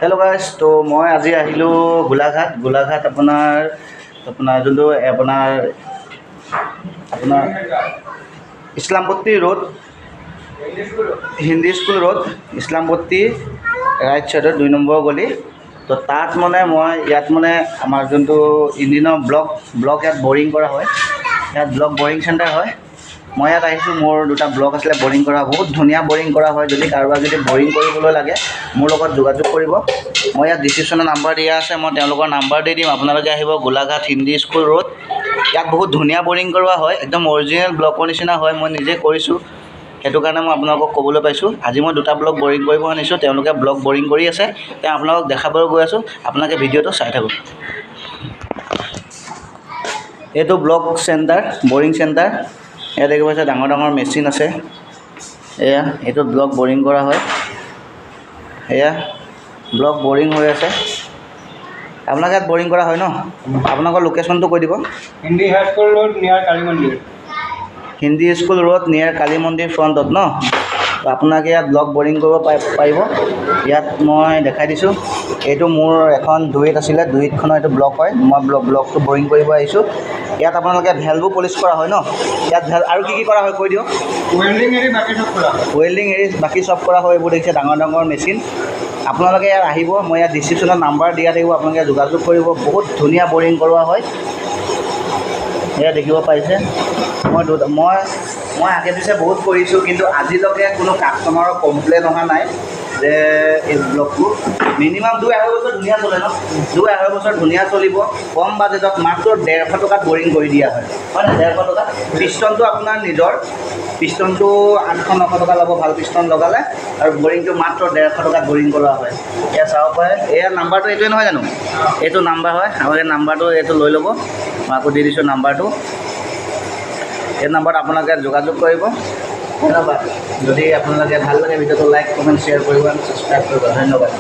Hello' guys, তো মই আজি আহিলোঁ গোলাঘাট আপোনাৰ যোনটো আপোনাৰ Islampatti road, Hindi school road, Islampatti right ছাইডত 2 নম্বৰ গলি। তো তাত মানে মই ইয়াত মানে আমাৰ যোনটো ইঞ্জিনৰ ব্লক ইয়াত বৰিং কৰা হয়। ইয়াত ব্লক বৰিং চেণ্টাৰ হয়। মই ইয়াত আহিছোঁ, মোৰ 2টা ব্লক আছিলে বৰিং কৰা, বহুত ধুনীয়া বৰিং কৰা হয়। যদি কাৰোবাক যদি বৰিং কৰিবলৈ লাগে মোৰ লগত যোগাযোগ কৰিব। মই ইয়াত ডিছক্ৰিপশ্যনত নাম্বাৰ দিয়া আছে, মই তেওঁলোকৰ নাম্বাৰ দি দিম। আপোনালোকে আহিব গোলাঘাট হিন্দী স্কুল ৰোড। ইয়াত বহুত ধুনীয়া বৰিং কৰোৱা হয়, একদম অৰিজিনেল ব্লকৰ নিচিনা হয়। মই নিজে কৰিছোঁ, সেইটো কাৰণে মই আপোনালোকক ক'বলৈ পাইছোঁ। আজি মই 2টা ব্লক বৰিং কৰিব আনিছোঁ, তেওঁলোকে ব্লক বৰিং কৰি আছে। তেওঁ আপোনালোকক দেখাবলৈ গৈ আছোঁ, আপোনালোকে ভিডিঅ'টো চাই থাকক। এইটো ব্লক চেণ্টাৰ, বৰিং চেণ্টাৰ। ইয়াত দেখিব পাইছে ডাঙৰ ডাঙৰ মেচিন আছে। এয়া এইটো ব্লক বৰিং কৰা হয়। এয়া ব্লক বৰিং হৈ আছে। আপোনালোকে ইয়াত বৰিং কৰা হয় ন? আপোনালোকৰ লোকেশ্যনটো কৈ দিব। হিন্দী হাইস্কুল ৰোড নিয়াৰ কালী মন্দিৰ। হিন্দী স্কুল ৰোড নিয়াৰ কালী মন্দিৰ ফ্ৰণ্টত ন? তো আপোনালোকে ইয়াত ব্লক বৰিং কৰিব পাৰিব। ইয়াত মই দেখাই দিছোঁ, এইটো মোৰ এখন 2-8 আছিলে, 2-8খনৰ এইটো ব্লক হয়। মই ব্লকটো বৰিং কৰিব আহিছোঁ। ইয়াত আপোনালোকে ভেলভো পলিচ কৰা হয় ন? ইয়াত আৰু কি কৰা হয় কৈ দিয়ক। ৱেল্ডিং এৰি বাকী চব কৰা হয়। ৱেল্ডিং এৰি বাকী চব কৰা হয়। এইবোৰ দেখিছে ডাঙৰ ডাঙৰ মেচিন। আপোনালোকে ইয়াত আহিব, মই ইয়াত ডিছক্ৰিপশ্যনত নাম্বাৰ দিয়া থাকিব, আপোনালোকে যোগাযোগ কৰিব। বহুত ধুনীয়া বৰিং কৰোৱা হয়। এয়া দেখিব পাইছে, মই আগে পিছে বহুত কৰিছোঁ, কিন্তু আজিলৈকে কোনো কাষ্টমাৰৰ কমপ্লেইন অহা নাই যে এই ব্লকটো মিনিমাম 2-2.5 বছৰ ধুনীয়া চলে ন? 2-2.5 বছৰ ধুনীয়া চলিব। কম বাজেটত মাত্ৰ 150 টকাত বৰিং কৰি দিয়া হয়। হয় নাই? 150 টকা। পিষ্টনটো আপোনাৰ নিজৰ, পিষ্টনটো 800-900 টকা ল'ব ভাল পিষ্টন লগালে, আৰু বৰিংটো মাত্ৰ 150 টকাত বৰিং কৰা হয়। এয়া চাব পাৰে, এয়া নাম্বাৰটো এইটোৱে নহয় জানো? এইটো নাম্বাৰ হয়। আপোনালোকে নাম্বাৰটো এইটো লৈ ল'ব, মই আকৌ দি দিছোঁ নাম্বাৰটো। এই নাম্বাৰত আপোনালোকে যোগাযোগ কৰিব। ধন্যবাদ। যদি আপোনালোকে ভাল লাগে ভিডিঅ'টো লাইক, কমেণ্ট, শ্বেয়াৰ কৰিব আৰু ছাবস্ক্ৰাইব কৰিব। ধন্যবাদ।